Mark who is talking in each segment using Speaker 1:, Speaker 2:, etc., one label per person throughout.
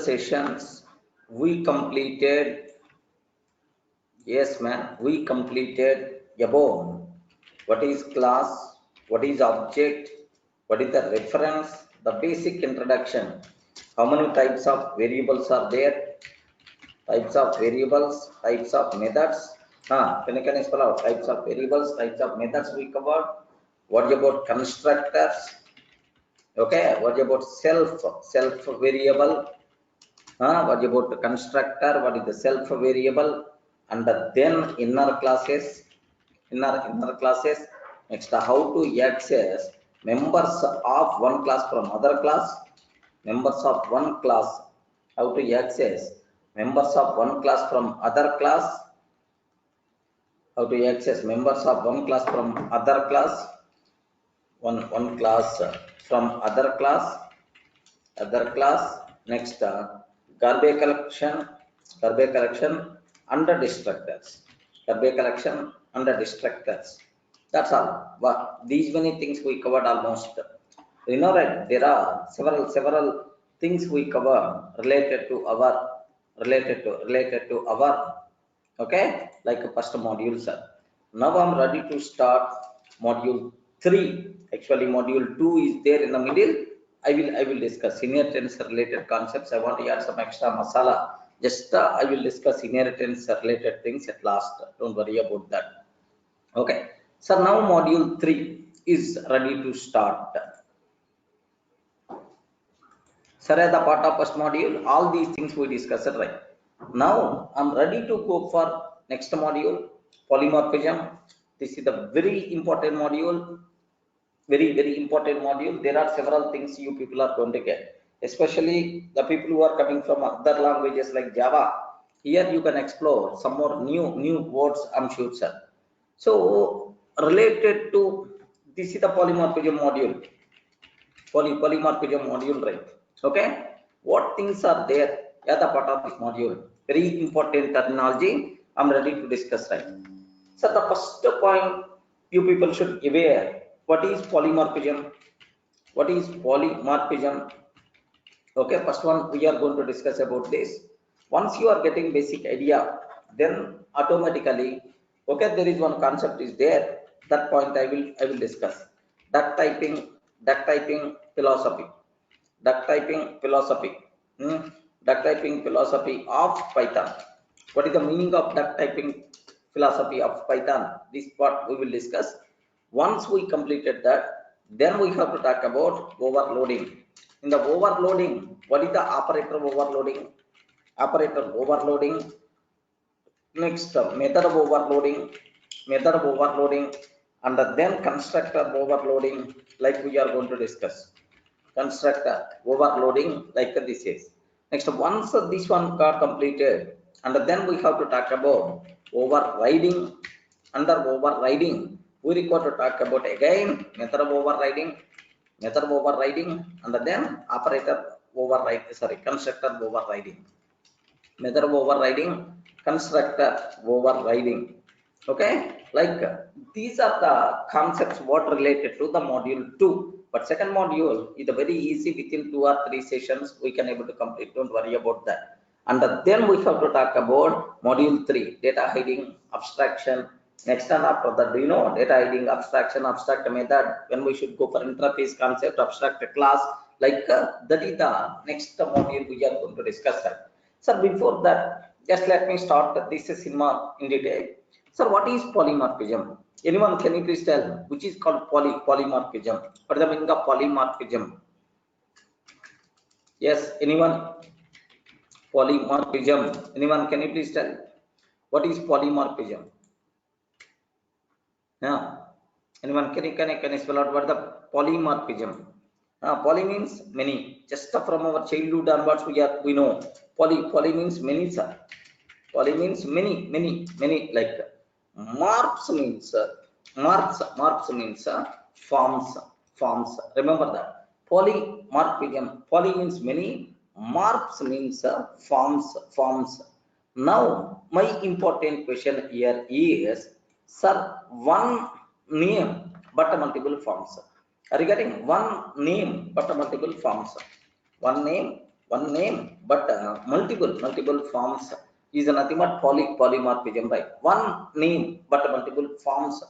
Speaker 1: sessions we completed, yes man, we completed about what is class, what is object, what is the reference, the basic introduction, how many types of variables are there, types of variables, types of methods. Can you spell out types of variables, types of methods we covered. What about constructors? Okay, what about self variable? What about the constructor? What is the self variable? And then inner classes, inner classes. Next, how to access members of one class from other class, members of one class. How to access members of one class from other class. How to access members of one class from other class. One class from other class. Next, garbage collection under destructors, garbage collection under destructors. That's all. But these many things we covered almost. You know, right? There are several things we cover related to our. Okay, like a first module, sir. Now I'm ready to start module 3. Actually, module 2 is there in the middle. I will discuss senior tense related concepts. I want to add some extra masala. Just I will discuss senior tense related things at last. Don't worry about that. Okay. So now module 3 is ready to start. Sir, as the part of first module, all these things we discussed, right? Now I'm ready to go for next module, polymorphism. This is the very important module. Very important module. There are several things you people are going to get, especially the people who are coming from other languages like Java. Here you can explore some more new words, I'm sure, sir. So related to this is the polymorphism module. Polymorphism module, right? Okay, what things are there as a part of this module? Very important terminology. I'm ready to discuss, right? So the first point you people should be aware, what is polymorphism? What is polymorphism? Okay, first one we are going to discuss about this. Once you are getting basic idea, then automatically, okay, there is one concept is there. That point I will discuss. Duck typing philosophy. Duck typing philosophy. Duck typing philosophy of Python. What is the meaning of duck typing philosophy of Python? This part we will discuss. Once we completed that, then we have to talk about overloading. In the overloading, what is the operator overloading? Operator overloading. Next, method of overloading, and then constructor overloading, like we are going to discuss. Constructor overloading, like this is. Next, once this one got completed, and then we have to talk about overriding. Under overriding, we require to talk about again method of overriding, and then operator override. Sorry, constructor overriding. Method of overriding, constructor overriding. Okay, like these are the concepts what related to the module 2. But second module is very easy, within 2 or 3 sessions we can able to complete. Don't worry about that. And then we have to talk about module 3, data hiding, abstraction. Next and after that, do you know data hiding, abstraction, abstract method, when we should go for interface concept, abstract class, like that is the next module we are going to discuss that. So before that, just let me start this cinema in detail. Sir, what is polymorphism? Anyone, can you please tell which is called polymorphism? What is the meaning of polymorphism? Yes, anyone? Polymorphism. Anyone, can you please tell what is polymorphism? Yeah. Anyone, can you spell out what the polymorphism? Poly means many. Just from our childhood onwards, we know poly means many, sir. Poly means many. Like marps means marps means forms. Remember that. Polymorphism. Poly means many. Marps means forms. Now, my important question here is, sir, one name but multiple forms. Are you getting one name but multiple forms? One name one name, but multiple forms is nothing but polymorphism, right? One name, but multiple forms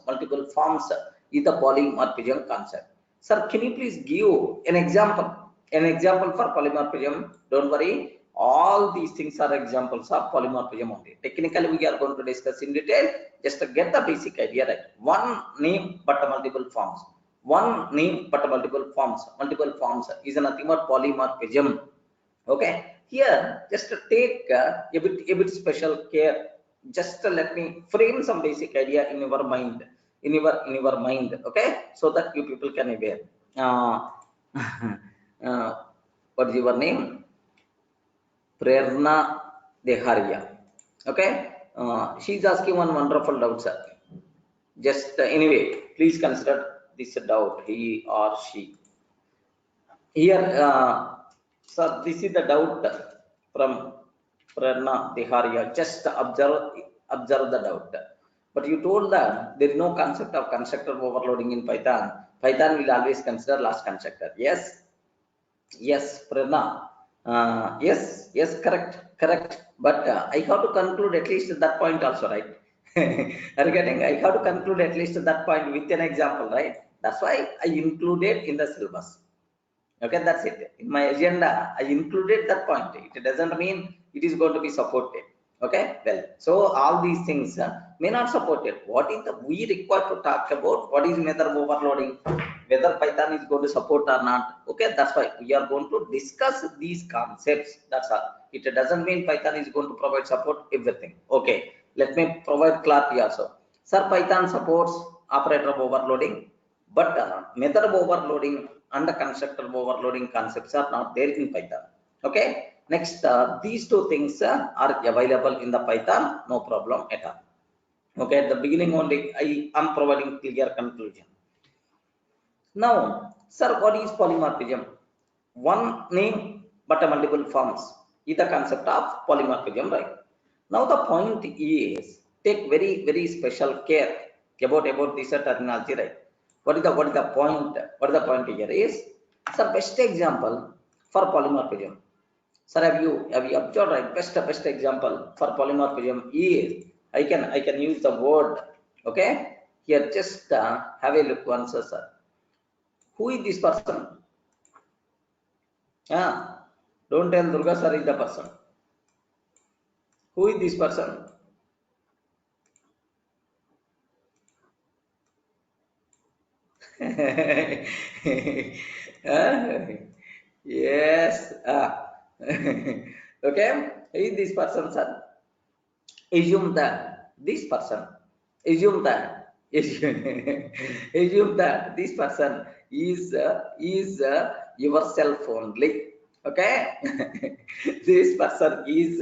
Speaker 1: is the polymorphism concept. Sir, can you please give an example? An example for polymorphism. Don't worry, all these things are examples of polymorphism only. Technically, we are going to discuss in detail. Just to get the basic idea, right? One name, but multiple forms. One name, but multiple forms. Multiple forms is nothing but polymorphism. Okay, here just to take a bit special care. Just let me frame some basic idea in your mind, in your mind, okay, so that you people can aware. uh, uh, what is your name? Prerna Deharia. Okay, she's asking one wonderful doubt, sir. Just anyway, please consider this doubt, he or she. Here, sir, this is the doubt from Prerna Deharia. Just observe the doubt. But you told that there is no concept of constructor overloading in Python. Python will always consider last constructor. Yes, yes, Prerna. Yes, correct. But I have to conclude at least that point also, right? Are you getting? I have to conclude at least that point with an example, right? That's why I included in the syllabus. Okay, that's it. In my agenda, I included that point. It doesn't mean it is going to be supported. Okay, well, so all these things may not support it. What is the we require to talk about? What is method overloading? Whether Python is going to support or not. Okay, that's why we are going to discuss these concepts. That's all. It doesn't mean Python is going to provide support everything. Okay, let me provide clarity also. Sir, Python supports operator overloading, but method overloading and the constructor overloading concepts are not there in Python. Okay, next, these two things are available in the Python, no problem at all. Okay, at the beginning only I am providing clear conclusion. Now, sir, what is polymorphism? One name but a multiple forms is the concept of polymorphism, right? Now the point is, take very special care about this terminology, right? What is the point? What is the point here is, sir, best example for polymorphism. Sir, have you observed, right? Best example for polymorphism is, I can use the word. Okay, here just have a look once, sir. Who is this person? Don't tell Durga sir is the person. Who is this person? Yes. Okay. Who is this person, sir? Assume that this person. Assume that. Assume that this person is yourself only. Okay. This person is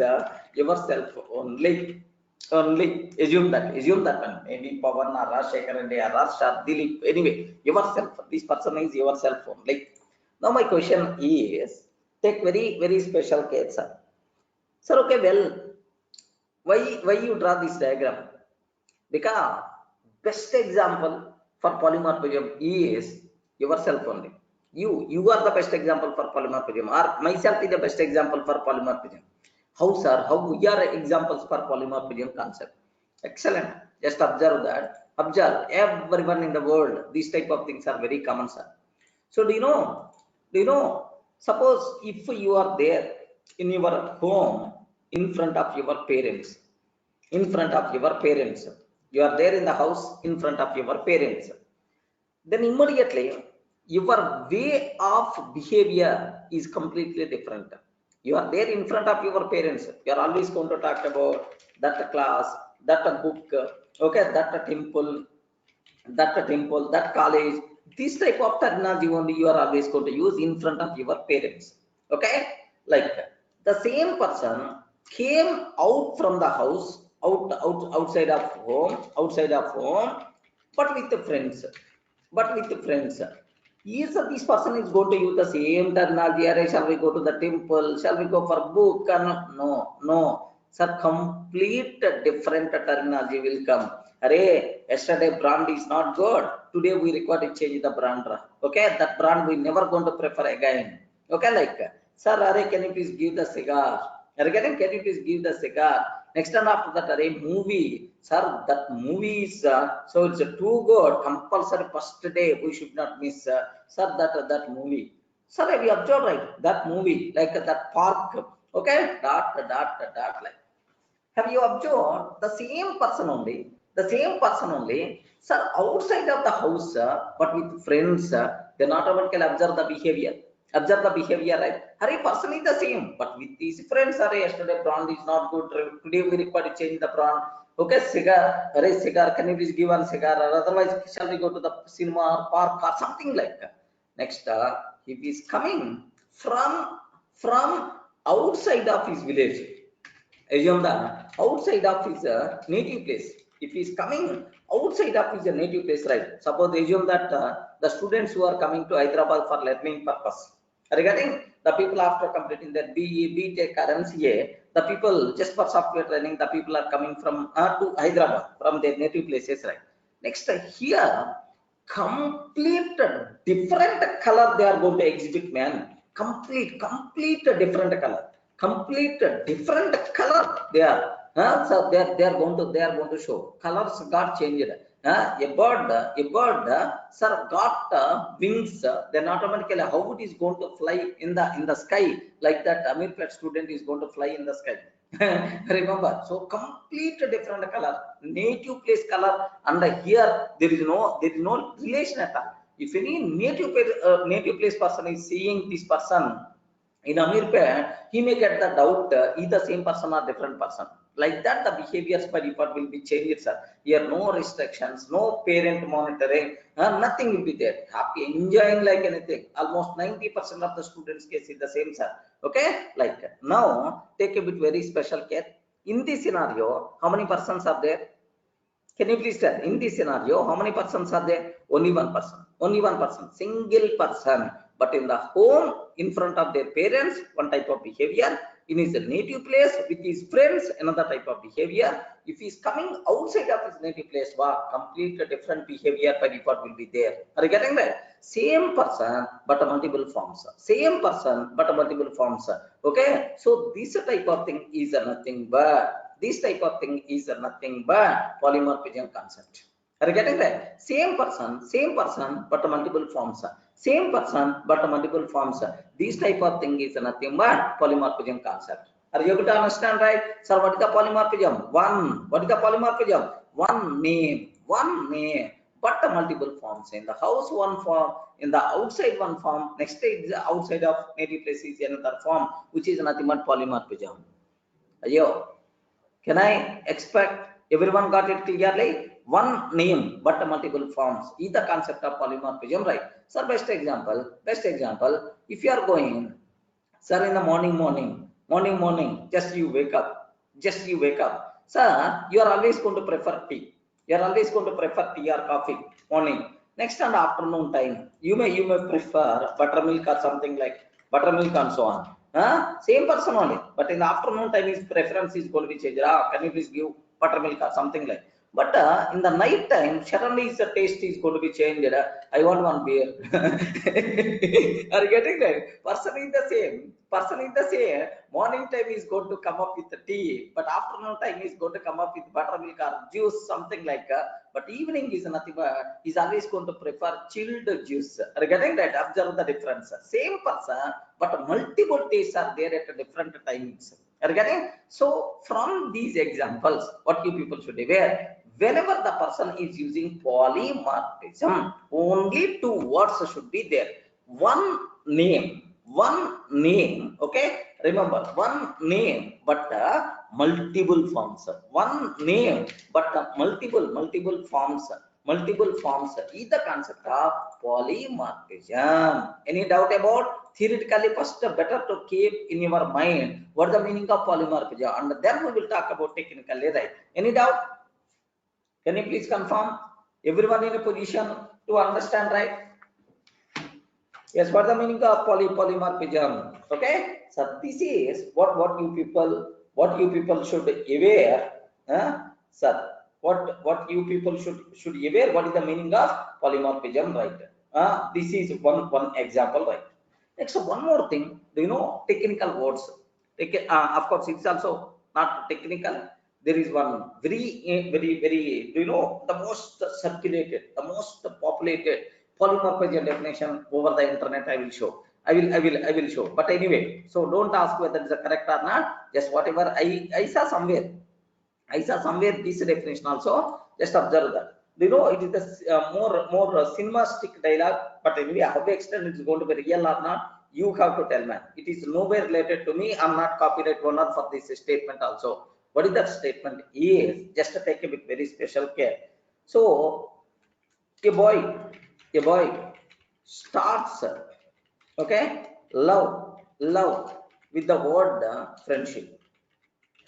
Speaker 1: yourself only. Only assume that one. Maybe Pavan or Rajshekhar and Raj Dilip. Anyway, yourself. This person is yourself only. Now my question is, take very special case, sir. Sir, okay, well, why you draw this diagram? Because best example for polymorphism is yourself only. You are the best example for polymorphism, or myself is the best example for polymorphism. How, sir? How we are examples for polymorphism concept? Excellent. Just observe that. Observe everyone in the world. These type of things are very common, sir. So do you know? Do you know? Suppose if you are there in your home in front of your parents, in front of your parents, you are there in the house in front of your parents, then immediately your way of behavior is completely different. You are there in front of your parents, you are always going to talk about that class, that book, okay, that temple, that college. This type of terminology only you are always going to use in front of your parents. Okay, like the same person came out from the house, outside of home, but with the friends, Yes, this person is going to use the same terminology. Shall we go to the temple? Shall we go for book? No. Sir, complete different terminology will come. Array, yesterday brand is not good. Today we require to change the brand. Okay, that brand we never going to prefer again. Okay, like Sir, array, can you please give the cigar? Regarding, can you please give the cigar? Next and after that, array, movie. Sir, that movie is, so it's too good. Compulsory first day, we should not miss. Sir, that movie. Sir, have you observed, right? That movie, like that park, okay? Like. Have you observed the same person only? The same person only, sir, outside of the house, but with friends, they not automatically observe the behavior. Observe the behavior, right? Hurry, person is the same, but with these friends, hurry, yesterday brand is not good. Today we require to change the brand. Okay, cigar, hurry, cigar, can you please give one cigar? Or otherwise, shall we go to the cinema or park or something like that? Next, if he is coming from outside of his village, assume that outside of his native place, if he is coming outside of his native place, right? Suppose assume that the students who are coming to Hyderabad for learning purpose, regarding the people after completing their BE, BTech or MCA, the people just for software training, the people are coming from to Hyderabad from their native places, right? Next, here, complete different color they are going to exhibit, man. Complete different color. Complete different color they are. So they are going to show. Colors got changed. A bird, sir, got wings. Then automatically how it is going to fly in the sky, like that Amirpet student is going to fly in the sky. Remember, so complete different color, native place color, and here there is no relation at all. If any native place person is seeing this person in Amirpet, he may get the doubt, either same person or different person. Like that, the behaviors by default will be changed, sir. Here, no restrictions, no parent monitoring, nothing will be there. Happy, enjoying like anything. Almost 90% of the students case is the same, sir. Okay, like now, take a bit very special care. In this scenario, how many persons are there? Can you please tell? In this scenario, how many persons are there? Only one person. Only one person. Single person. But in the home, in front of their parents, one type of behavior. In his native place, with his friends, another type of behavior. If he is coming outside of his native place, wow, complete different behavior by default will be there. Are you getting that? Same person, but multiple forms. Same person, but multiple forms. Okay? So this type of thing is nothing but this type of thing is nothing but polymorphism concept. Are you getting that? Same person, but multiple forms. Same person, but multiple forms. This type of thing is nothing but polymorphism concept. Are you able to understand, right? Sir, what is the polymorphism? What is the polymorphism? One name, but multiple forms. In the house, one form. In the outside, one form. Next stage, outside of native place is another form, which is nothing but polymorphism. Ayo. Can I expect everyone got it clearly? One name but multiple forms is the concept of polymorphism, right? Sir, best example, if you are going, sir, in the morning, just you wake up. Sir, you are always going to prefer tea. You are always going to prefer tea or coffee, morning. Next and afternoon time, you may prefer buttermilk or something like buttermilk and so on. Same person only, but in the afternoon time his preference is going to be changed. Can you please give buttermilk or something like? But in the night time, suddenly his taste is going to be changed. I want one beer. Are you getting that? Person is the same. Morning time is going to come up with the tea, but afternoon time is going to come up with buttermilk or juice, something like. But evening is nothing but is always going to prefer chilled juice. Are you getting that? Observe the difference. Same person, but multiple tastes are there at different timings. Are you getting? So from these examples, what you people should be aware, whenever the person is using polymorphism, only two words should be there. One name, okay? Remember, one name, but multiple forms. One name, but multiple forms. Multiple forms is the concept of polymorphism. Any doubt about? Theoretically, first better to keep in your mind what the meaning of polymorphism, and then we will talk about technically, right? Any doubt? Can you please confirm? Everyone in a position to understand, right? Yes, what the meaning of polymorphism? Okay, so this is what you people should aware. Sir, what you people should aware. What is the meaning of polymorphism, right? This is one example, right? Next, one more thing, do you know technical words? Of course, it's also not technical. There is one very, do you know the most circulated, the most populated polymorphism definition over the internet? I will show. I will show. But anyway, so don't ask whether it's correct or not. Just whatever I saw somewhere. I saw somewhere this definition also. Just observe that. You know, it is the more cinematic dialogue. But anyway, how extent it's going to be real or not, you have to tell, man. It is nowhere related to me. I'm not copyright owner for this statement also. What is that statement? Is just take it with very special care. So a boy starts, okay, love with the word friendship.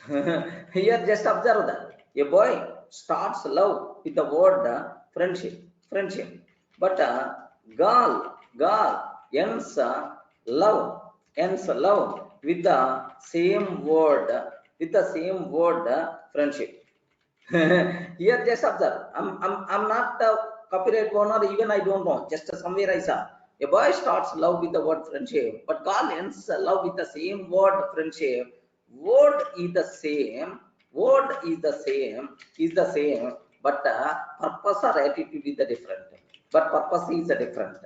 Speaker 1: Here, just observe that a boy starts love with the word friendship, but girl ends love with the same word friendship. Here, just observe. I'm not a copyright owner, even I don't know. Just somewhere I saw. A boy starts love with the word friendship, but girl ends love with the same word friendship. Word is the same. Word is the same, but purpose or attitude is the different. But purpose is the different.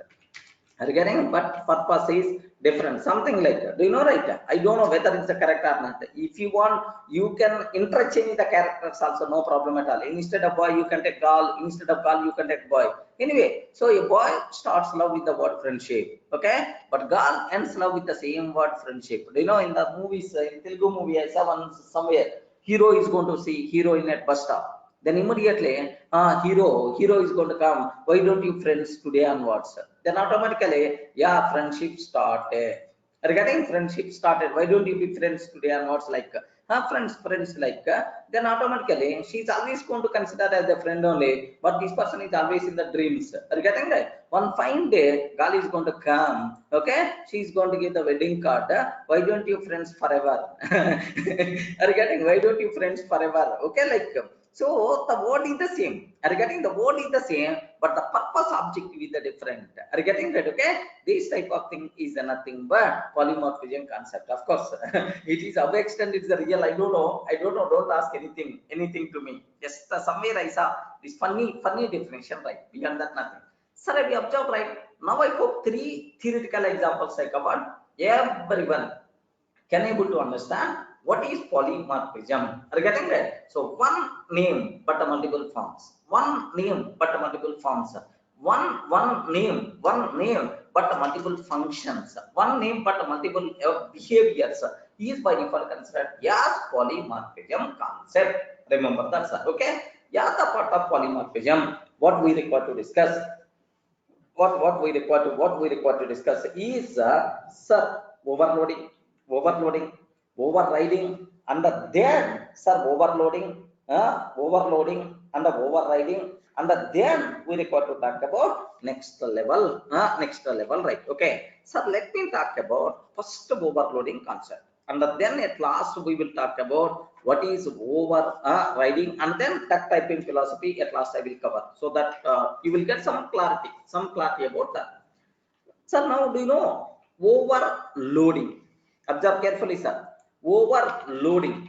Speaker 1: Are you getting? But purpose is different. Something like that. Do you know, right? I don't know whether it's the correct or not. If you want, you can interchange the characters also, no problem at all. Instead of boy, you can take girl. Instead of girl, you can take boy. Anyway, so a boy starts love with the word friendship. Okay? But girl ends love with the same word friendship. Do you know, in the movies, in Telugu movie, I saw one somewhere, hero is going to see heroine at bus stop. Then immediately, hero is going to come. Why don't you friends today onwards? Then automatically, yeah, friendship started. Regarding friendship started, why don't you be friends today onwards? Like, friends, like, then automatically, she's always going to consider as a friend only, but this person is always in the dreams. Regarding that, one fine day, girl is going to come, okay? She's going to give the wedding card. Why don't you friends forever? Regarding, why don't you friends forever? Okay, like, so the word is the same. Are you getting? The word is the same, but the purpose objective is the different. Are you getting that? Okay, this type of thing is nothing but polymorphism concept. Of course, it is how extent it's the real. I don't know. Don't ask anything to me. Just somewhere I saw this funny definition, right? Beyond that, nothing. Sir, have you observed, right? Now I hope 3 theoretical examples I covered. Everyone can able to understand what is polymorphism. Are you getting that? So one name but multiple forms. One name but multiple forms. One name but multiple functions. One name but multiple behaviors is by default considered as polymorphism concept. Remember that, sir. Okay? Yeah, the part of polymorphism. What we require to discuss. What we require to discuss is sir, overloading, overriding, and then sir, overloading and overriding, and then we require to talk about next level, right? Okay, sir, let me talk about first overloading concept, and then at last we will talk about what is overriding, and then tag typing philosophy at last I will cover, so that you will get some clarity about that. Sir, now do you know overloading? Observe carefully, sir. Loading.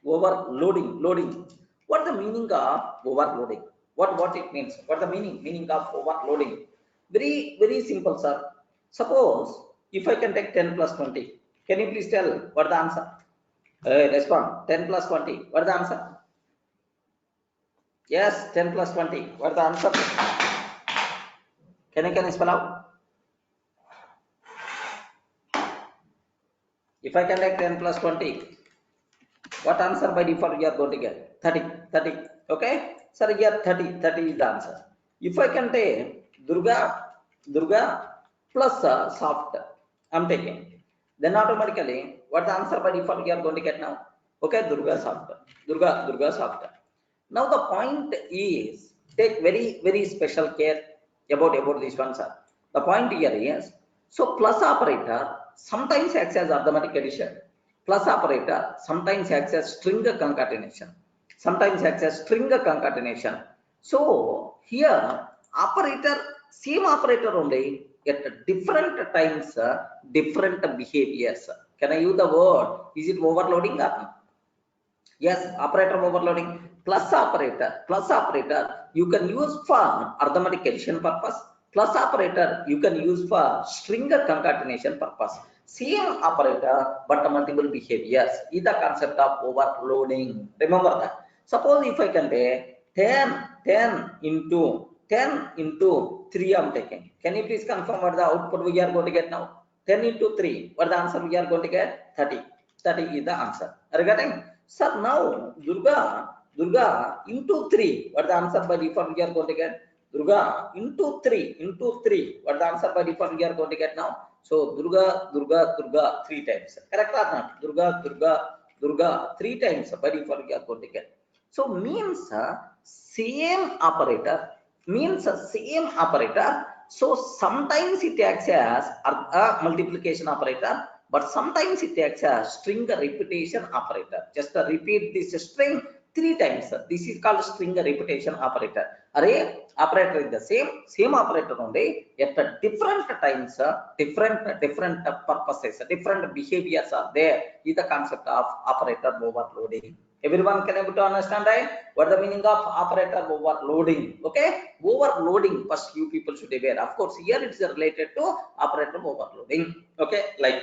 Speaker 1: What the meaning of overloading? What it means? What the meaning of overloading? Very simple, sir. Suppose if I can take 10 plus 20, can you please tell what the answer? Respond. 10 plus 20. What the answer? Yes, 10 plus 20. What the answer? Can you spell out? If I can take 10 plus 20, what answer by default you are going to get? 30. Okay? Sir, here 30 is the answer. If I can take Durga plus soft, I'm taking. Then automatically, what the answer by default you are going to get now? Okay, Durga soft. Now the point is, take very special care about this one, sir. The point here is, so plus operator sometimes acts as arithmetic addition. Plus operator sometimes acts as string concatenation. So here operator, same operator only, at different times, different behaviors. Can I use the word? Is it overloading or not? Yes, operator overloading. Plus operator you can use for arithmetic addition purpose. Plus operator you can use for string concatenation purpose. Same operator but multiple behaviors is the concept of overloading. Remember that. Suppose if I can take 10 into 3 I'm taking. Can you please confirm what the output we are going to get now? 10 into 3. What the answer we are going to get? 30. 30 is the answer. Are you getting? Sir, now Durga into 3. What the answer by default we are going to get? Durga into 3. What the answer by default we are going to get now? So Durga 3 times. Correct or not? Durga 3 times by default we are going to get. So means same operator. So sometimes it acts as a multiplication operator, but sometimes it acts as string repetition operator. Just repeat this string 3 times. This is called string repetition operator. Array operator is the same operator only at different times, different purposes, different behaviors are there. Is the concept of operator overloading. Everyone can able to understand, right? What the meaning of operator overloading? Okay, overloading. First, you people should be aware. Of course, here it is related to operator overloading. Okay, like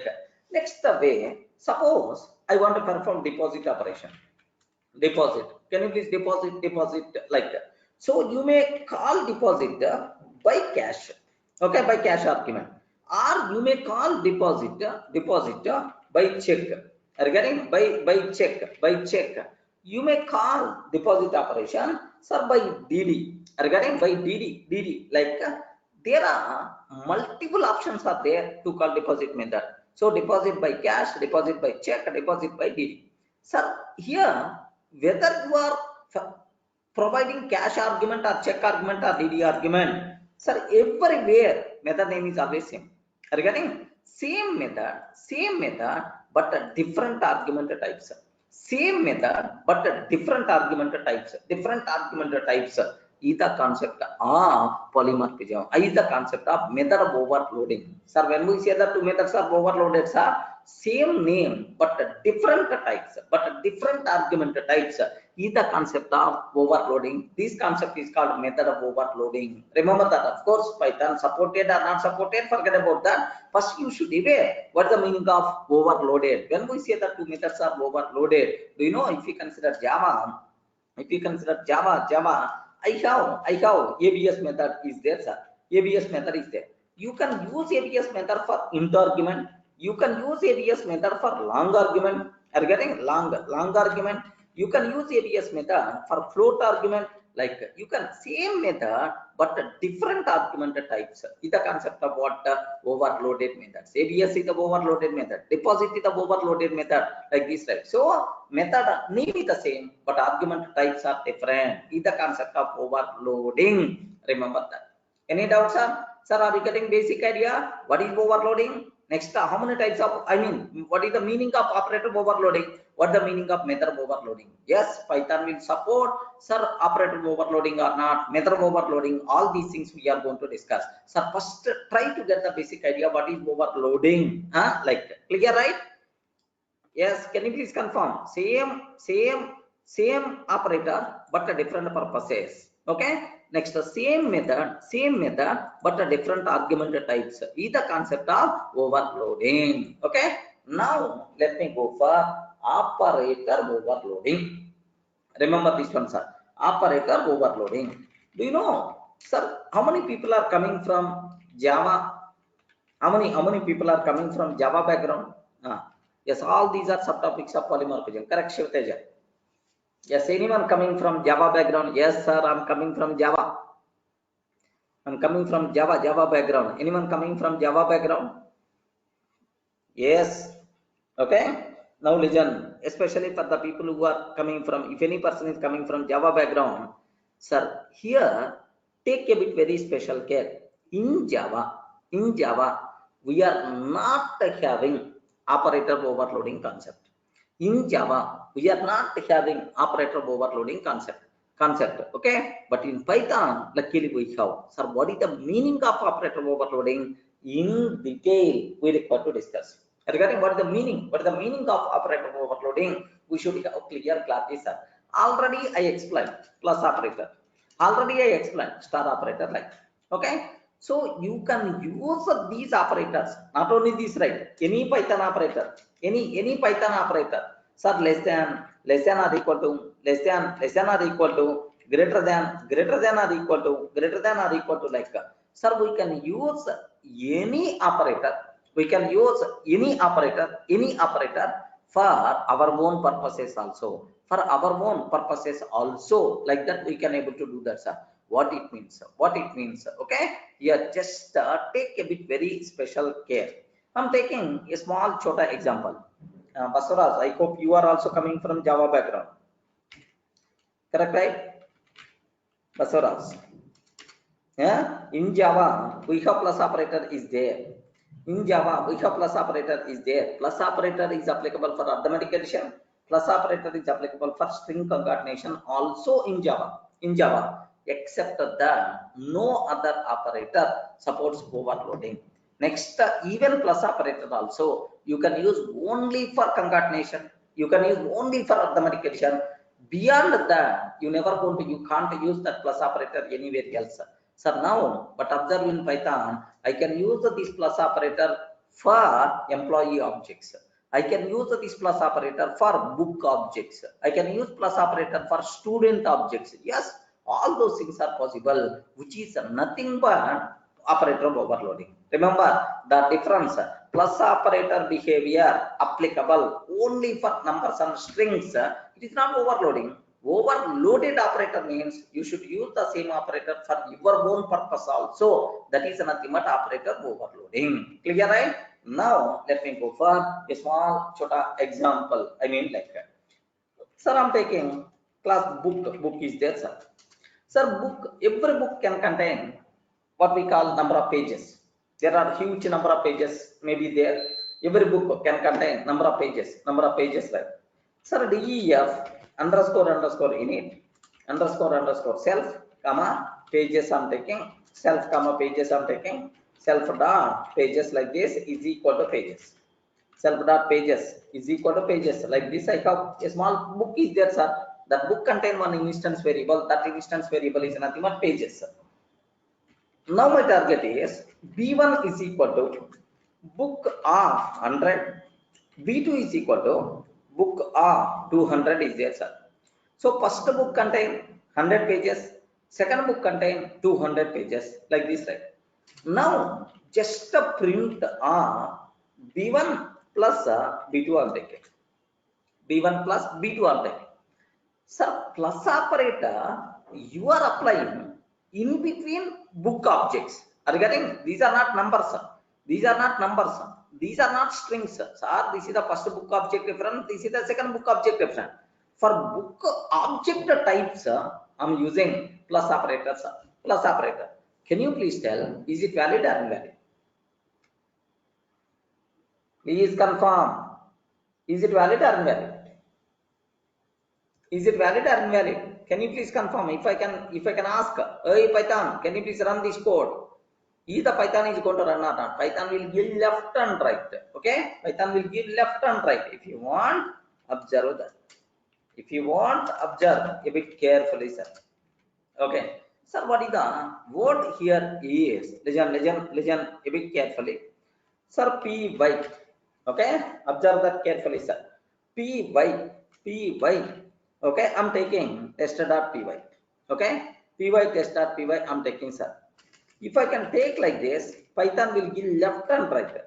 Speaker 1: next way. Suppose I want to perform deposit operation. Deposit. Can you please deposit like that? So you may call deposit by cash. Okay, by cash argument, or you may call deposit by check. Are you getting? By check. You may call deposit operation, sir, by DD. Are you getting? By DD. Like there are multiple options are there to call deposit method. So deposit by cash, deposit by check, deposit by DD. Sir, here whether you are providing cash argument or check argument or DD argument, sir, everywhere method name is always same. Are you getting? Same method, but different argument types. Same method, but different argument types. Different argument types is the concept of polymorphism. Is the concept of method of overloading. Sir, when we say that two methods are overloaded, sir, same name but different types, but different argument types is the concept of overloading. This concept is called method of overloading. Remember that. Of course, Python supported or not supported, forget about that. First, you should be aware what is the meaning of overloaded. When we say that two methods are overloaded, do you know if you consider Java, I have ABS method is there, sir. ABS method is there. You can use ABS method for int argument. You can use ABS method for long argument. Are you getting long argument? You can use ABS method for float argument. Like you can same method but different argument types. Is the concept of what overloaded methods. ABS is the overloaded method. Deposit is the overloaded method. Like this type. So method name is the same but argument types are different. Is the concept of overloading. Remember that. Any doubts, sir? Sir, are you getting basic idea? What is overloading? Next, how many types of, what is the meaning of operator overloading? What the meaning of method of overloading? Yes, Python will support, sir, operator overloading or not, method of overloading, all these things we are going to discuss. Sir, first try to get the basic idea what is overloading. Like, clear, right? Yes, can you please confirm? Same operator, but a different purposes. Okay? Next, the same method, but a different argument types. Is the concept of overloading. Okay? Now, let me go for operator overloading. Remember this one, sir. Operator overloading. Do you know, sir, how many people are coming from Java? How many people are coming from Java background? Yes, all these are subtopics of polymorphism. Correct, Shivteja? Yes, anyone coming from Java background? Yes, sir, I'm coming from Java. I'm coming from Java background. Anyone coming from Java background? Yes. Okay. Now listen, especially for the people who are coming from, if any person is coming from Java background, sir, here take a bit very special care. In Java, we are not having operator overloading concept. In Java, we are not having operator overloading concept. Okay, but in Python, luckily we have. Sir, what is the meaning of operator overloading? in detail we require to discuss. Regarding what is the meaning, what is the meaning of operator overloading, we should have clear clarity, sir. Already I explained plus operator. Already I explained star operator like. Okay. So you can use these operators, not only these, right? Any Python operator, any Python operator, sir, less than or equal to, less than or equal to, greater than or equal to, greater than or equal to, like. Sir, we can use any operator. We can use any operator for our own purposes also. For our own purposes also, like that we can able to do that, sir. What it means, okay? Here, just take a bit very special care. I'm taking a small chota example. Basuraj, I hope you are also coming from Java background. Correct, right? Basuraj. Yeah, in Java, we have plus operator is there. In Java, we have plus operator is there. Plus operator is applicable for arithmetic addition. Plus operator is applicable for string concatenation also in Java. In Java, except that no other operator supports overloading. Next, even plus operator also you can use only for concatenation. You can use only for arithmetic addition. Beyond that, you can't use that plus operator anywhere else. So now, but observe in Python, I can use this plus operator for employee objects. I can use this plus operator for book objects. I can use plus operator for student objects. Yes, all those things are possible, which is nothing but operator overloading. Remember the difference. Plus operator behavior applicable only for numbers and strings. It is not overloading. Overloaded operator means you should use the same operator for your own purpose also. That is nothing but operator overloading. Clear, right? Now let me go for a small chota example. I mean, like, sir, I'm taking class book. Book is there, sir. Sir, every book can contain what we call number of pages. There are huge number of pages maybe there. Every book can contain number of pages, right? Sir, def underscore init underscore self comma pages I'm taking, self comma pages I'm taking, self dot pages like this is equal to pages. Self dot pages is equal to pages. Like this, I have a small book is there, sir. That book contain one instance variable. That instance variable is nothing but pages, sir. Now my target is B1 is equal to book of 100, B2 is equal to book of 200 is there, sir. So first book contain 100 pages, second book contain 200 pages, like this, right? Now just a print B1 plus B2 I'm taking. B1 plus B2 I'm taking. Sir, plus operator you are applying in between book objects. Regarding these are not numbers, sir. These are not numbers, sir. These are not strings, sir. This is the first book object different. This is the second book object different. For book object types, I'm using plus operator, sir. Plus operator. Can you please tell, is it valid or invalid? Please confirm. Is it valid or invalid? Is it valid or invalid? Can you please confirm? If I can ask, hey Python, can you please run this code? Either Python is going to run or not. Python will give left and right. Okay? Python will give left and right. If you want, observe that. If you want, observe a bit carefully, sir. Okay. Sir, what is the word here is? Listen a bit carefully. Sir, Py. Okay? Observe that carefully, sir. Py. Okay, I'm taking test.py. Okay, py test.py I'm taking, sir. If I can take like this, Python will give left and right.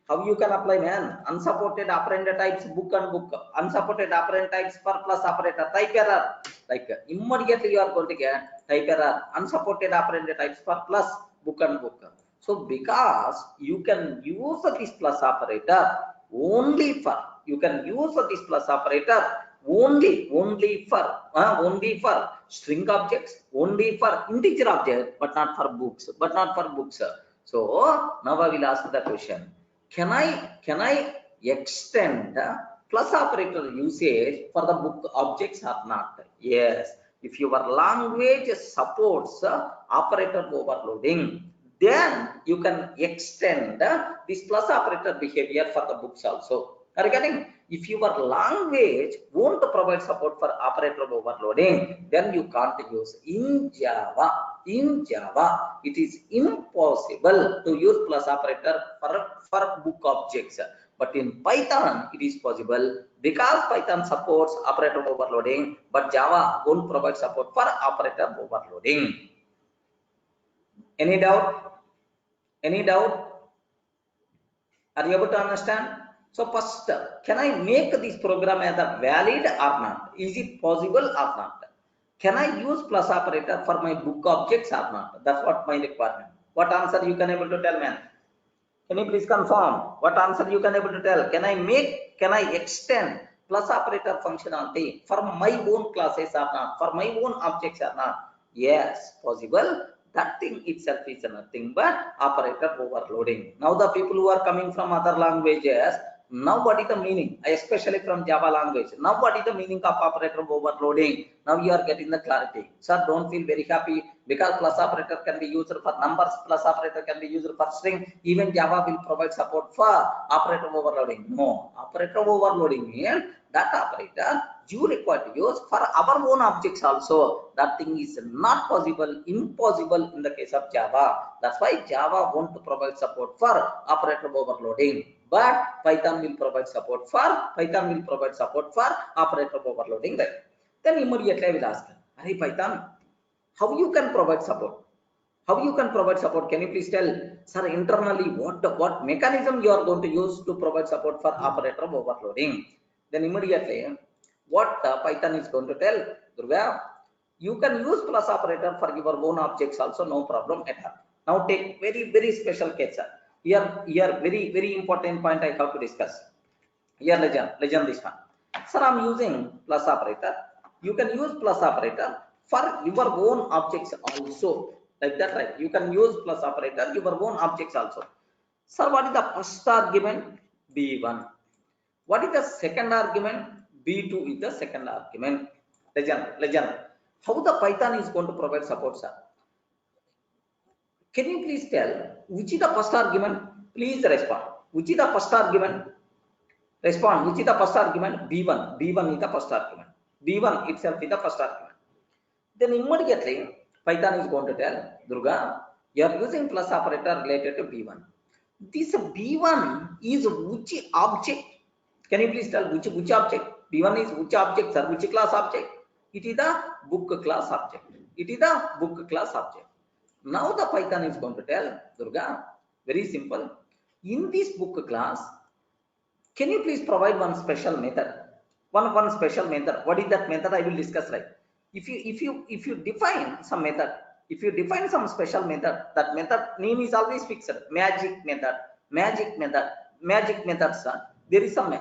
Speaker 1: How you can apply, man? Unsupported operand types book and book. Unsupported operand types for plus operator. Type error. Like immediately you are going to get type error. Unsupported operand types for plus book and book. So because you can use this plus operator only for, you can use this plus operator only for string objects, only for integer objects, but not for books. So now I will ask the question: Can I extend plus operator usage for the book objects or not? Yes. If your language supports operator overloading, then you can extend this plus operator behavior for the books also. Regarding if your language won't provide support for operator overloading, then you can't use in Java. In Java, it is impossible to use plus operator for book objects. But in Python, it is possible because Python supports operator overloading, but Java won't provide support for operator overloading. Any doubt? Any doubt? Are you able to understand? So first, can I make this program as a valid or not? Is it possible or not? Can I use plus operator for my book objects or not? That's what my requirement. What answer you can able to tell, man? Can you please confirm? What answer you can able to tell? Can I extend plus operator functionality for my own classes or not? For my own objects or not? Yes, possible. That thing itself is nothing but operator overloading. Now the people who are coming from other languages, now what is the meaning? Especially from Java language. Now what is the meaning of operator overloading? Now you are getting the clarity. Sir, don't feel very happy because plus operator can be used for numbers, plus operator can be used for string. Even Java will provide support for operator overloading. No, operator overloading means that operator you require to use for our own objects also. That thing is not possible, impossible in the case of Java. That's why Java won't provide support for operator overloading, but Python will provide support for operator overloading. Right? Then immediately I will ask, hey Python, how you can provide support? How you can provide support? Can you please tell, sir, internally what mechanism you are going to use to provide support for operator overloading? Then immediately, what Python is going to tell, Durga, you can use plus operator for your own objects also, no problem at all. Now take very special case. Here very important point I have to discuss. Here legend this one. Sir, I'm using plus operator. You can use plus operator for your own objects also. Like that, right? You can use plus operator your own objects also. Sir, what is the first argument? B1. What is the second argument? B2 is the second argument. Legend. How the Python is going to provide support, sir? Can you please tell which is the first argument? Please respond. Which is the first argument? Respond. Which is the first argument? B1. B1 is the first argument. B1 itself is the first argument. Then immediately Python is going to tell, Durga, you are using plus operator related to B1. This B1 is which object? Can you please tell which object? B1 is which object, sir? Which class object? It is the book class object. It is the book class object. Now the Python is going to tell, Durga, very simple. In this book class, can you please provide one special method? One special method. What is that method? I will discuss, right? If you define some method, if you define some special method, that method name is always fixed. Magic method, sir. There is some.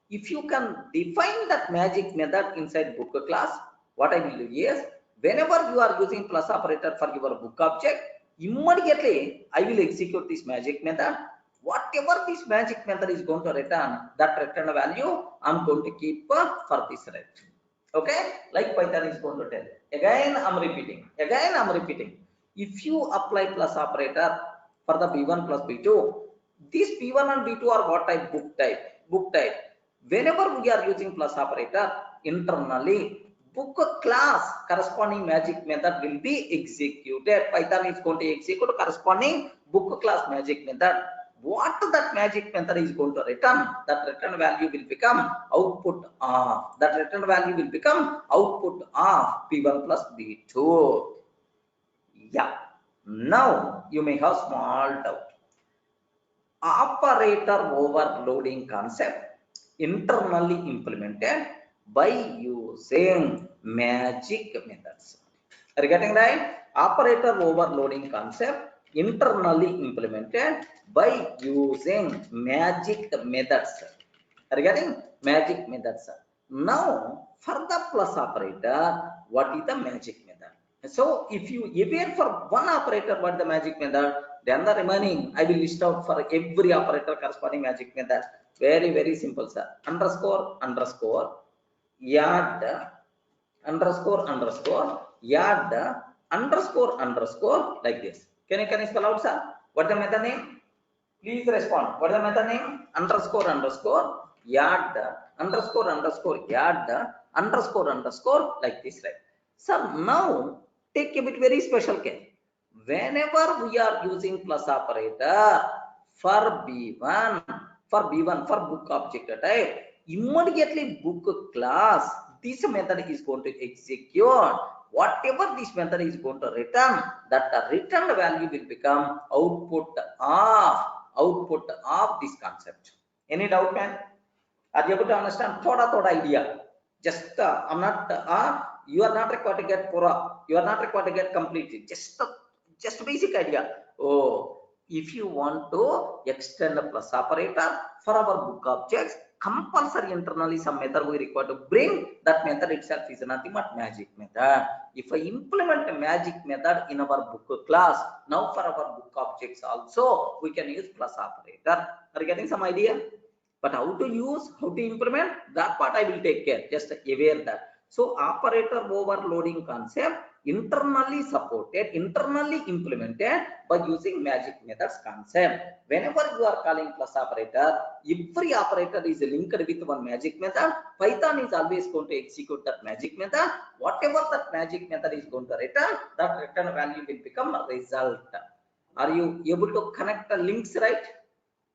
Speaker 1: If you can define that magic method inside book class, what I will do is, whenever you are using plus operator for your book object, immediately I will execute this magic method. Whatever this magic method is going to return, that return value I'm going to keep for this rate. Okay, like Python is going to tell. Again I'm repeating. If you apply plus operator for the B1 plus B2, these B1 and B2 are what type? Book type. Whenever we are using plus operator, internally book class corresponding magic method will be executed. Python is going to execute corresponding book class magic method. What that magic method is going to return, that return value will become output of. That return value will become output of B1 plus B2. Yeah. Now you may have small doubt. Operator overloading concept internally implemented by using magic methods. Are you getting right? Operator overloading concept internally implemented by using magic methods. Are you getting? Magic methods. Now, for the plus operator, what is the magic method? So, if you evaluate for one operator what is the magic method, then the remaining I will list out for every operator corresponding magic method. Very simple, sir. Underscore, add, underscore, add, underscore, like this. Can you spell out, sir? What the method name? Please respond. What is the method name? Underscore underscore yard underscore underscore yard underscore like this, right? So now take a bit very special care. Whenever we are using plus operator for B1 for book object type, immediately book class, this method is going to execute. Whatever this method is going to return, that the returned value will become output of this concept. Any doubt, man? Are you able to understand? Thoda idea. Just I'm not. You are not required to get pura. You are not required to get completely. Just basic idea. Oh, if you want to extend a plus operator for our book objects, compulsory internally some method we require to bring. That method itself is nothing but magic method. If I implement a magic method in our book class, now for our book objects also we can use plus operator. Are you getting some idea? But how to use, how to implement, that part I will take care. Just aware that. So operator overloading concept internally supported, internally implemented by using magic methods concept. Whenever you are calling plus operator, every operator is linked with one magic method. Python is always going to execute that magic method. Whatever that magic method is going to return, that return value will become a result. Are you able to connect the links, right?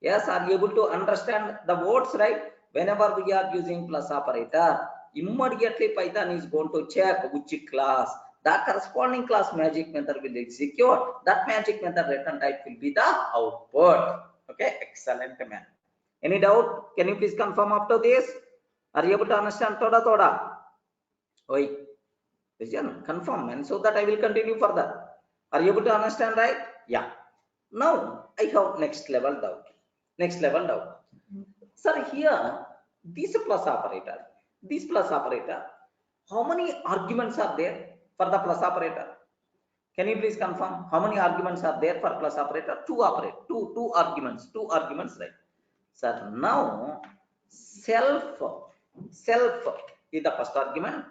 Speaker 1: Yes, are you able to understand the words, right? Whenever we are using plus operator, immediately Python is going to check which class, the corresponding class magic method will execute. That magic method return type will be the output. Okay, excellent, man. Any doubt? Can you please confirm after this? Are you able to understand thoda? Oi, Vision, confirm, man, so that I will continue further. Are you able to understand, right? Yeah. Now I have next level doubt. Sir, here this plus operator, how many arguments are there for the plus operator? Can you please confirm how many arguments are there for plus operator? Two arguments, right? Sir, now self is the first argument,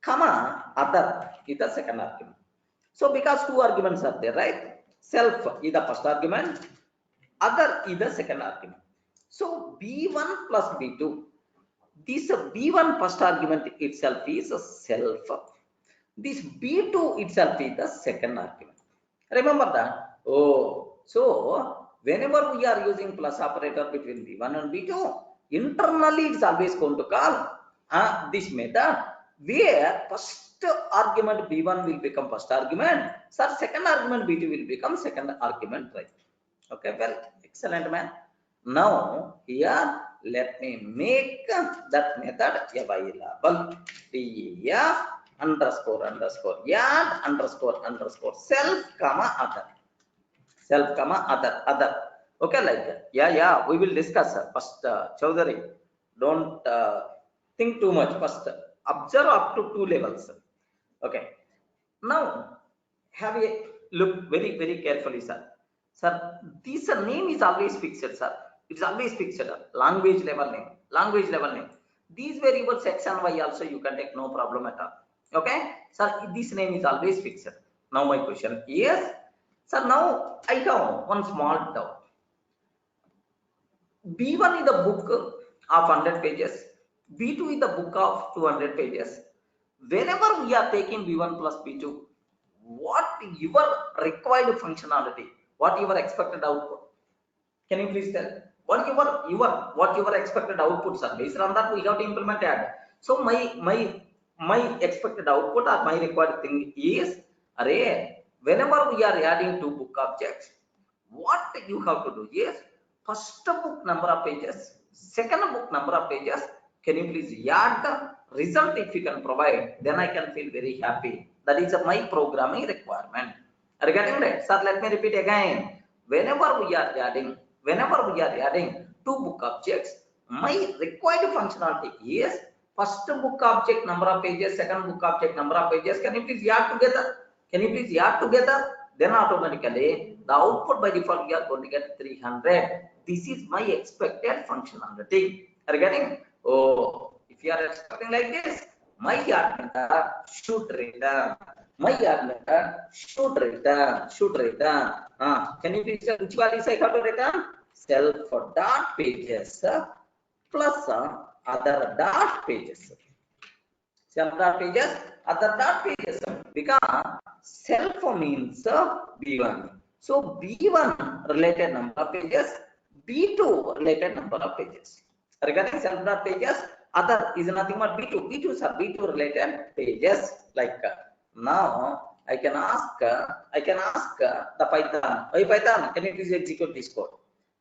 Speaker 1: comma other is the second argument. So because two arguments are there, right? Self is the first argument, other is the second argument. So B1 plus B2, this B1 first argument itself is a self. This B2 itself is the second argument. Remember that? Oh, so whenever we are using plus operator between B1 and B2, internally it's always going to call this method where first argument B1 will become first argument, so second argument B2 will become second argument, right? Okay, well, excellent, man. Now here let me make that method available. Def underscore yard underscore self comma other. Okay, like that. Yeah, we will discuss first. Chaudhary, don't think too much. First, observe up to 2 levels. Okay. Now have a look very carefully, sir. Sir, this name is always fixed, sir. It's always fixed. Language level name. These variables X and Y also you can take, no problem at all. Okay, sir, this name is always fixed. Now my question is, sir, now I have one small doubt. B1 is the book of 100 pages. B2 is the book of 200 pages. Whenever we are taking B1 plus B2, what your required functionality, what your expected output? Can you please tell what your expected outputs are? Based on that, we have to implement add. So my expected output or my required thing is, array, whenever we are adding two book objects, what you have to do is first book number of pages, second book number of pages. Can you please add the result? If you can provide, then I can feel very happy. That is my programming requirement. Are you getting that? Sir, let me repeat again. Whenever we are adding two book objects, my required functionality is first book object number of pages, second book object number of pages. Can you please add together? Then automatically the output by default you are going to get 300. This is my expected functionality. Are you getting? Oh, if you are expecting like this, my yard method should return My method should return. Can you please tell which values I have to return? Self dot pages plus other dot pages. Self dot pages, other dot pages. Because self means B1. So B1 related number of pages, B2 related number of pages. Regarding self dot pages, other is nothing but B2. B2 related pages. Like now, I can ask the Python. Hey Python, can you please execute this code?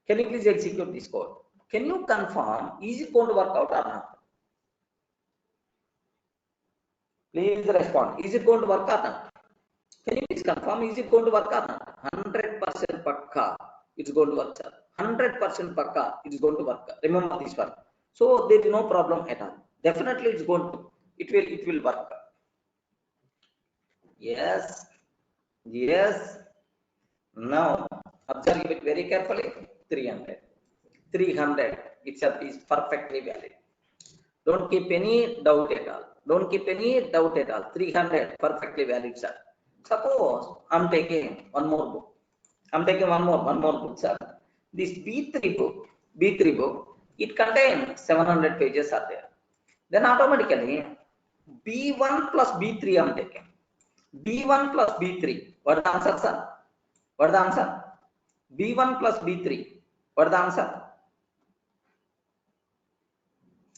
Speaker 1: Can you please execute this code? Can you confirm? Is it going to work out or not? Please respond. Is it going to work or not? Can you please confirm? Is it going to work or not? 100% pakka. It's going to work, sir. 100% pakka. It's going to work. Remember this one. So there is no problem at all. Definitely, it's going to. It will work. Yes. Yes. Now observe it very carefully. 300. 300 itself is perfectly valid. Don't keep any doubt at all. Don't keep any doubt at all. 300 perfectly valid, sir. Suppose I'm taking one more book. I'm taking one more book, sir. This B3 book, it contains 700 pages are there. Then automatically B1 plus B3 I'm taking. B1 plus B3. What is the answer, sir? What is the answer? B1 plus B3. What is the answer?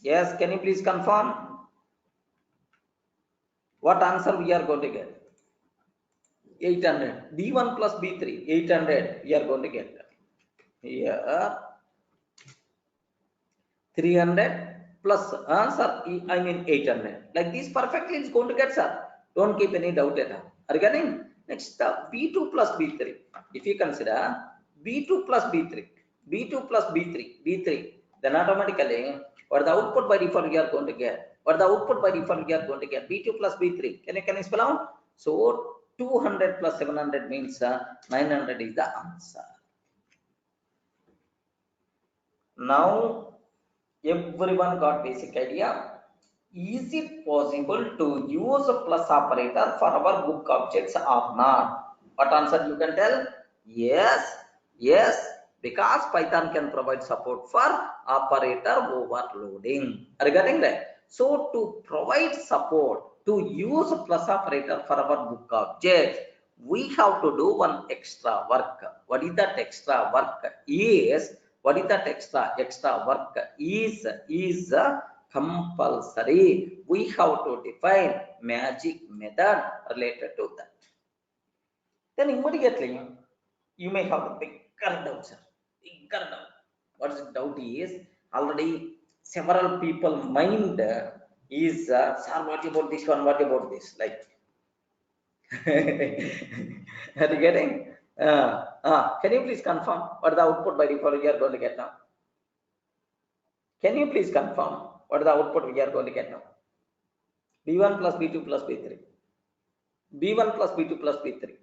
Speaker 1: Yes, can you please confirm? What answer we are going to get? 800. B1 plus B3. 800 we are going to get. Here 300 plus sir, I mean 800. Like this perfectly it's going to get, sir. Don't keep any doubt at all. Regarding next B2 plus B3. If you consider B2 plus B3, B2 plus B3, then automatically what the output by default you are going to get? What the output by default you are going to get? B2 plus B3. Can you spell out? So 200 plus 700 means 900 is the answer. Now everyone got basic idea. Is it possible to use a plus operator for our book objects or not? What answer you can tell? Yes, because Python can provide support for operator overloading. Regarding that, so to provide support to use a plus operator for our book objects, we have to do one extra work. What is that extra work? What is that extra work? Is compulsory. We have to define magic method related to that. Then immediately you may have a bigger doubt, sir. Bigger doubt. What is the doubt is already several people mind is sir, what about this one? What about this? Like are you getting? Can you please confirm what the output by default you are going to get now? Can you please confirm what is the output we are going to get now? B1 plus B2 plus B3. B1 plus B2 plus B3.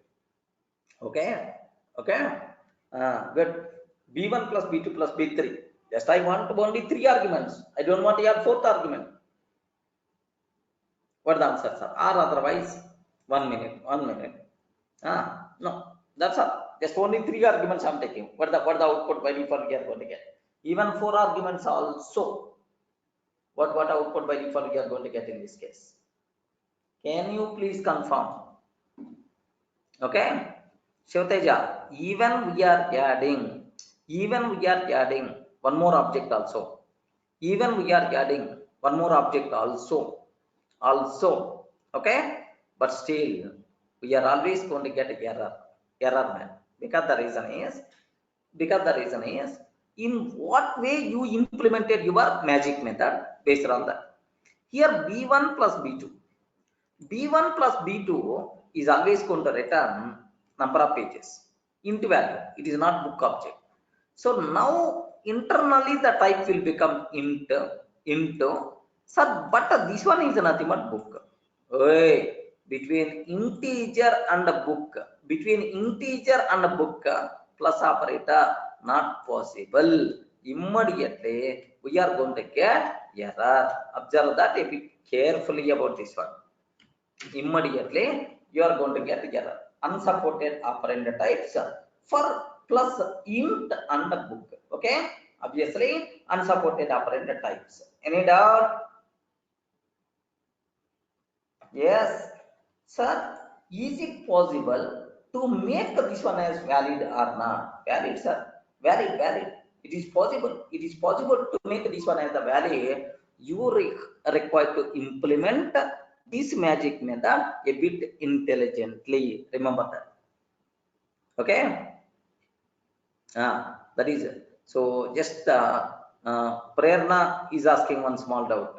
Speaker 1: Okay. Good. B1 plus B2 plus B3. Just I want only 3 arguments. I don't want to have 4th argument. What the answer, sir? Or otherwise, 1 minute. No, that's all. Just only 3 arguments I'm taking. What the output by default we are going to get? Even 4 arguments also. What output by default we are going to get in this case? Can you please confirm? Okay. Shivteja, even we are adding one more object also. Even we are adding one more object also. Okay. But still, we are always going to get error man. Because the reason is, in what way you implemented your magic method based on that. Here B1 plus B2. B1 plus B2 is always going to return number of pages into value. It is not book object. So now internally the type will become int. Sir, but this one is nothing but book. Between integer and book plus operator not possible. Immediately we are going to get error. Observe that a bit carefully about this one. Immediately you are going to get error. Unsupported operand types for plus int and book. Okay, obviously unsupported operand types. Any doubt? Yes, sir. Is it possible to make this one as valid or not? Valid, sir. Valid, valid. It is possible. It is possible to make this one as the valid. You require to implement this magic method a bit intelligently. Remember that. Okay. That is it. So just Prerna is asking one small doubt.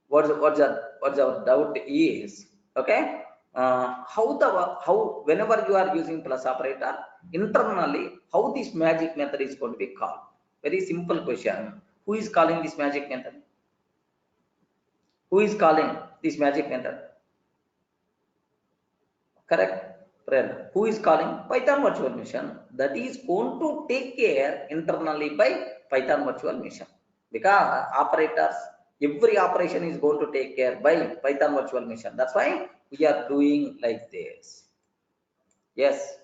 Speaker 1: What's our doubt is, okay, how whenever you are using plus operator internally, how this magic method is going to be called? Very simple question. Who is calling this magic method? Who is calling this magic method? Correct. Who is calling? Python virtual machine. That is going to take care internally by Python virtual machine, because operators, every operation is going to take care by Python virtual machine. That's why we are doing like this. Yes,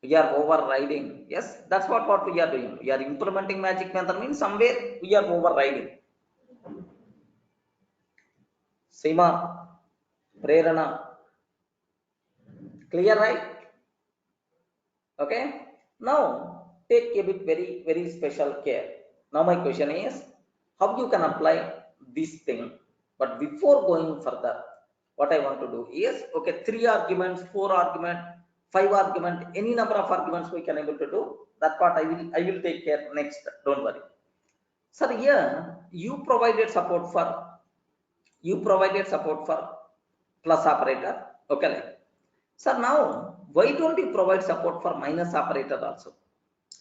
Speaker 1: we are overriding. Yes, that's what we are doing. We are implementing magic method, means somewhere we are overriding. Seema, Prerana, clear, right? Okay. Now take a bit very special care. Now my question is, how you can apply this thing? But before going further, what I want to do is, okay, 3 arguments, 4 argument, 5 argument, any number of arguments we can able to do. That part I will take care next. Don't worry. Sir, here you provided support for plus operator. Okay. Sir, now why don't you provide support for minus operator also?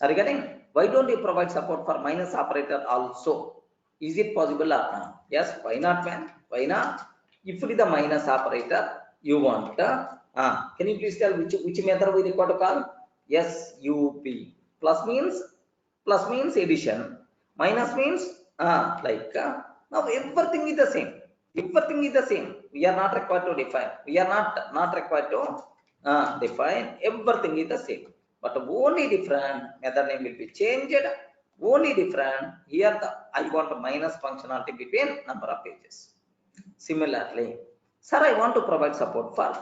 Speaker 1: Are you getting? Why don't you provide support for minus operator also? Is it possible or not? Yes, why not, man? Why not? If it is the minus operator, you want, can you please tell which method we require to call? Yes, UP. Plus means addition. Minus means now everything is the same. Everything is the same. We are not required to define. We are not required to define. Everything is the same. But only different method name will be changed. Only different here I want a minus functionality between number of pages. Similarly, sir, I want to provide support for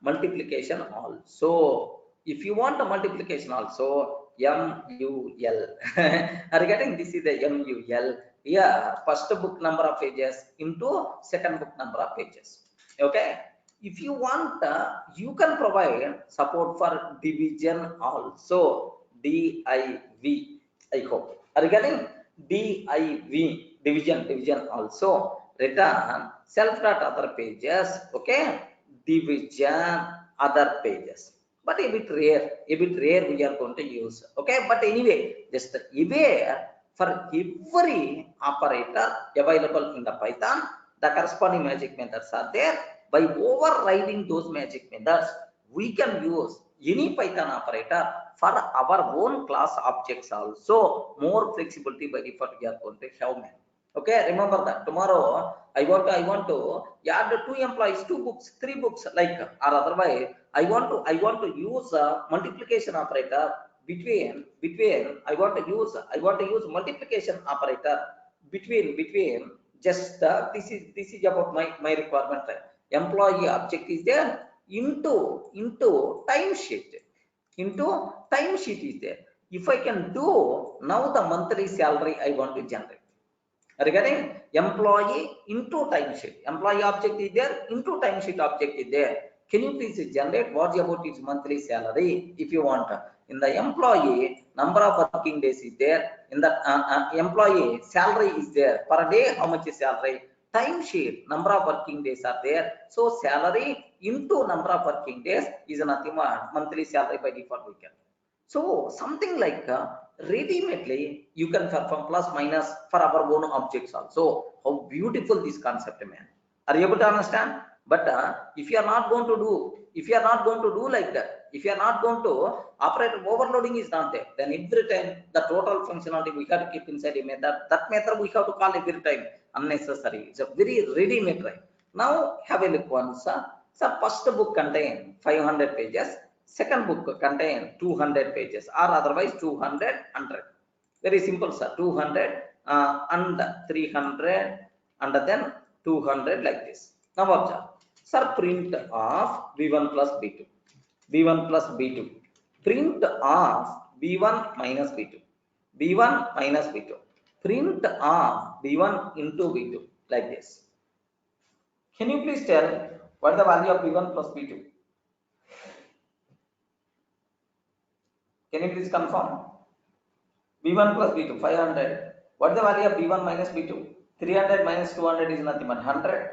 Speaker 1: multiplication also. If you want a multiplication also, MUL. Are you getting? This is the MUL. Here, first book number of pages into second book number of pages. Okay. If you want, you can provide support for division also. DIV. I hope. Are you getting? DIV, division also. Return self dot other pages. Okay. Division other pages. But a bit rare we are going to use. Okay. But anyway, just aware for every operator available in the Python, the corresponding magic methods are there. By overriding those magic methods, we can use any Python operator for our own class objects also. More flexibility by default we are going to have. Okay, remember that tomorrow I want to add 2 employees, 2 books, 3 books, like, or otherwise I want to use a multiplication operator between I want to use multiplication operator between just this is about my requirement. Employee object is there into timesheet is there. If I can do now the monthly salary I want to generate. Regarding employee into timesheet, employee object is there, into timesheet object is there. Can you please generate what about its monthly salary? If you want, in the employee, number of working days is there. In the employee salary is there. Per day, how much is salary? Timesheet, number of working days are there. So salary into number of working days is nothing but monthly salary by default we can. So something like ready-madely you can perform plus minus for our own objects also. How beautiful this concept, man. Are you able to understand? But if you are not going to do like that, If you are not going to operator overloading is not there, then every time the total functionality we have to keep inside a method. That method we have to call every time unnecessary. It's a very ready method. Now have a look once. So first book contain 500 pages, second book contain 200 pages, or otherwise 200, 100. Very simple, sir. 200 and 300 and then 200 like this. Now observe. Sir, print of B1 plus B2. B1 plus B2. Print of B1 minus B2. B1 minus B2. Print of B1 into B2 like this. Can you please tell what is the value of B1 plus B2? Can you please confirm? B1 plus B2, 500. What is the value of B1 minus B2? 300 minus 200 is nothing but 100.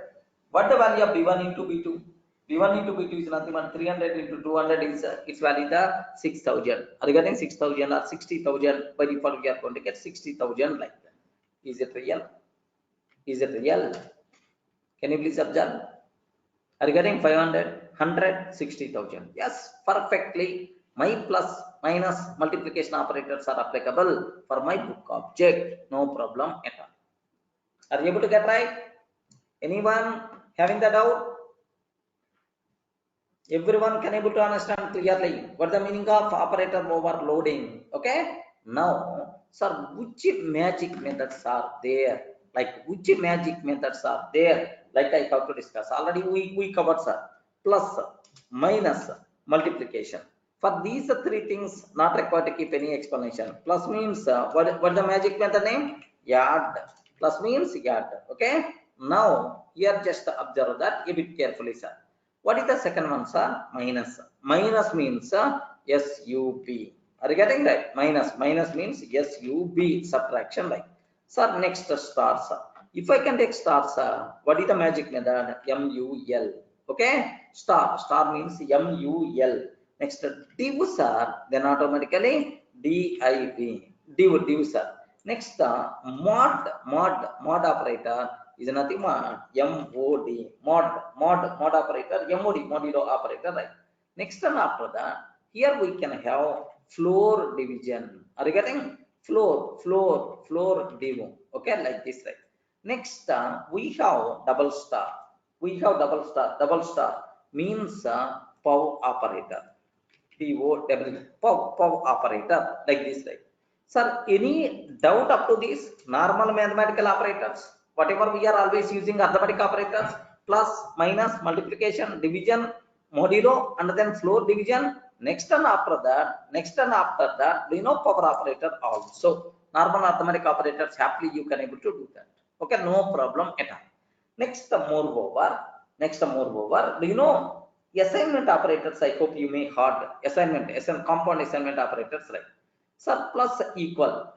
Speaker 1: What the value of B1 into B2? B1 into B2 is nothing but 300 into 200 is its value the 6,000. Are you getting 6,000 or 60,000? By default we are going to get 60,000 like that. Is it real? Is it real? Can you please observe? Are you getting 500, 100, 60,000? Yes, perfectly. My plus minus multiplication operators are applicable for my book object. No problem at all. Are you able to get right? Anyone having the doubt? Everyone can able to understand clearly what the meaning of operator overloading. Okay. Now, sir, which magic methods are there? Like which magic methods are there? Like I have to discuss. Already we covered, sir. Plus, minus, multiplication. For these three things, not required to keep any explanation. Plus means what the magic method name? Yard. Plus means yard. Okay. Now here just observe that a bit carefully, sir. What is the second one, sir? Minus. Minus means SUB. Are you getting that? Minus means SUB, subtraction, like. Sir, next star, sir. If I can take star, sir, what is the magic method? MUL. Okay? Star means MUL. Next div, sir, then automatically DIV. Div, sir. Next mod operator is nothing but MOD, mod operator, MOD, modulo operator, right? Next one after that, here we can have floor division. Are you getting? Floor div. Okay, like this, right? Next we have double star. Double star means POW operator. POW operator, like this, right? Sir, any doubt up to this? Normal mathematical operators, whatever we are always using arithmetic operators, plus, minus, multiplication, division, modulo, and then floor division. Next and after that, we know power operator also. Normal arithmetic operators, happily you can able to do that. Okay, no problem at all. Next, moreover, do you know assignment operators? I hope you may heard compound assignment operators, right? Sir, plus equal.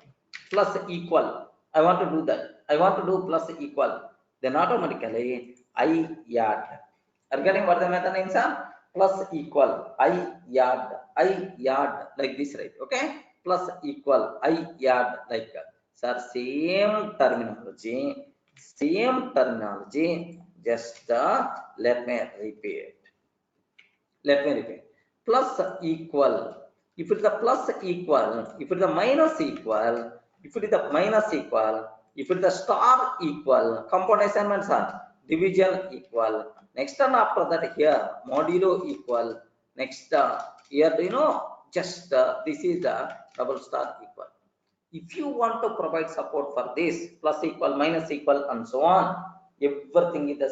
Speaker 1: I want to do that. I want to do plus equal. Then automatically I add. Are you getting what the method name, sir? Plus equal. I add like this, right? Okay. Plus equal. I add like that. Sir, same terminology. Just let me repeat. Plus equal. If it is the plus equal, if it is the minus equal, if it is the minus equal, if it is the star equal, compound assignments are division equal. Next one after that here, modulo equal. Next here, you know, just this is the double star equal. If you want to provide support for this, plus equal, minus equal, and so on, everything is the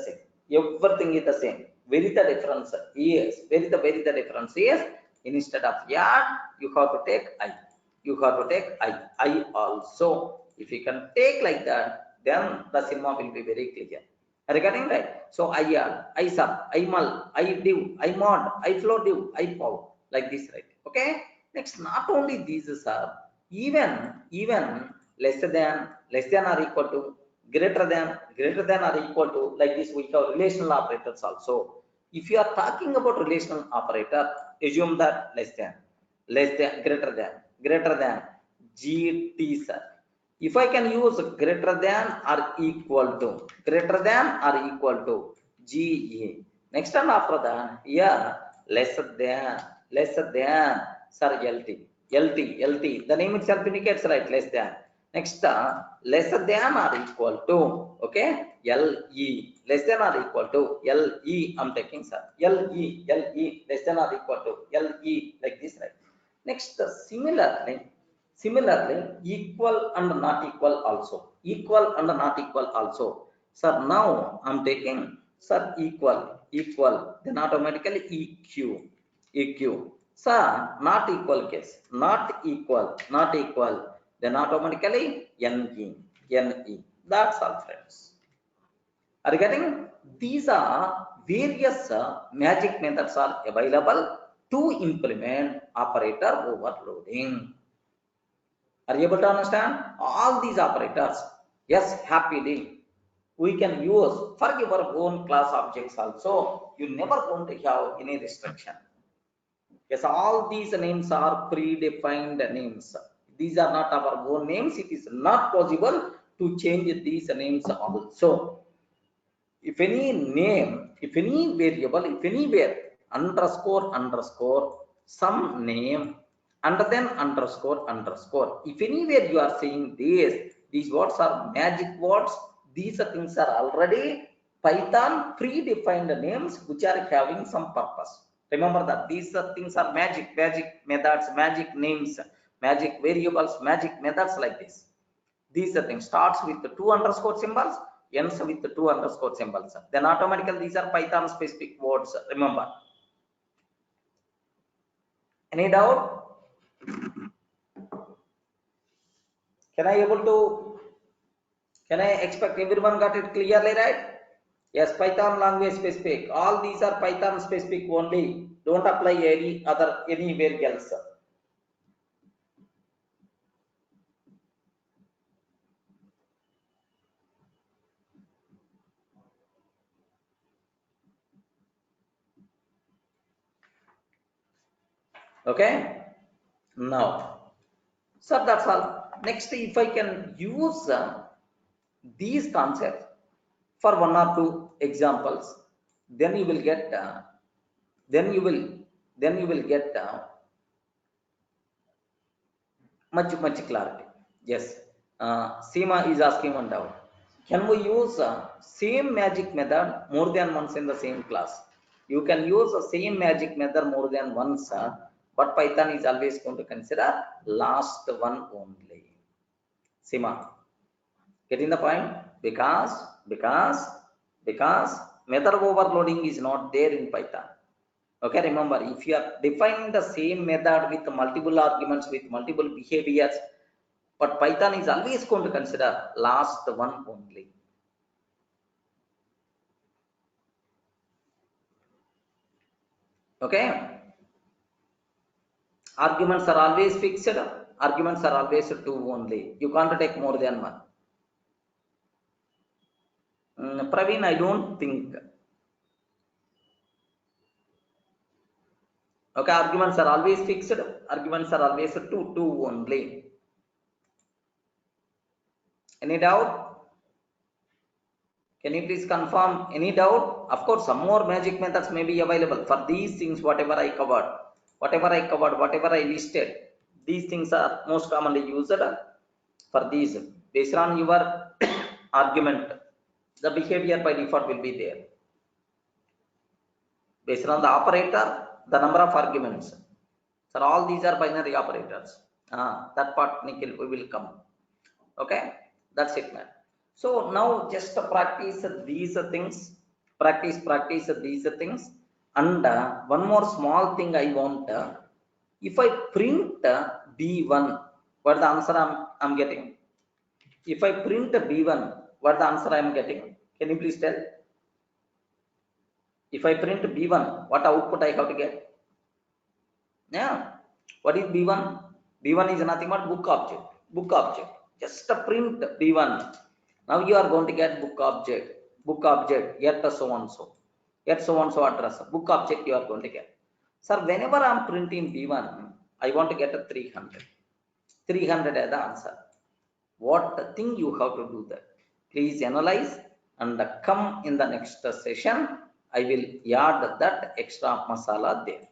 Speaker 1: same. Where is the difference? Yes. Where is the difference? Yes. Instead of yard, you have to take I. I also. If you can take like that, then the cinema will be very clear. Are you getting right? So I yard, I sub, I mul, I div, I mod, I flow div, I pow. Like this, right? Okay. Next, not only these are even less than or equal to, greater than or equal to, like this we have relational operators also. If you are talking about relational operator, assume that less than, greater than, GT, sir. If I can use greater than or equal to, GE. Next time after that, here less less than, sir, LT. The name itself indicates, right, less than. Next, less than or equal to, okay, LE, less than or equal to, LE, I'm taking, sir, LE, less than or equal to, LE, like this, right? Next, similarly, equal and not equal also, sir. Now I'm taking, sir, equal, then automatically EQ, sir. Not equal case, not equal, then automatically NE. That's all, friends. Are you getting? These are various magic methods are available to implement operator overloading. Are you able to understand all these operators? Yes, happily we can use for your own class objects also. You never going to have any restriction. Yes, all these names are predefined names. These are not our own names. It is not possible to change these names also. If any name, if any variable, if anywhere underscore some name, and then underscore, if anywhere you are saying these words are magic words, these things are already Python predefined names which are having some purpose. Remember that these things are magic methods, magic names, magic variables, magic methods, like this. These are things starts with the two underscore symbols, ends with the two underscore symbols. Then automatically these are Python specific words. Remember. Any doubt? Can I able to? Can I expect everyone got it clearly, right? Yes, Python language specific. All these are Python specific only. Don't apply any other anywhere else. Okay. Now, so that's all. Next, if I can use these concepts for one or two examples, then you will get then you will get much clarity. Yes, Seema is asking one doubt. Can we use same magic method more than once in the same class? You can use the same magic method more than once, but Python is always going to consider last one only. Seema, getting the point? Because method overloading is not there in Python. Okay, remember, if you are defining the same method with multiple arguments, with multiple behaviors, but Python is always going to consider last one only. Okay, arguments are always fixed, arguments are always two only. You can't take more than one. Praveen, I don't think. Okay, arguments are always fixed, arguments are always two only. Any doubt? Can you please confirm? Any doubt? Of course, some more magic methods may be available for these things. Whatever I covered, whatever I listed, these things are most commonly used for these. Based on your argument, the behavior by default will be there. Based on the operator, the number of arguments. So all these are binary operators. That part, Nikhil, we will come. Okay, that's it, man. So now just practice these things, practice these things. And one more small thing I want, if I print B1, what the answer I'm getting? If I print B1, what the answer I'm getting? Can you please tell? If I print B1, what output I have to get? Yeah, what is B1? B1 is nothing but book object. Just print B1. Now you are going to get book object, yet so and so address, book object you are going to get. Sir, whenever I am printing B1, I want to get a 300 as the answer. What thing you have to do that? Please analyze and come in the next session. I will add that extra masala there.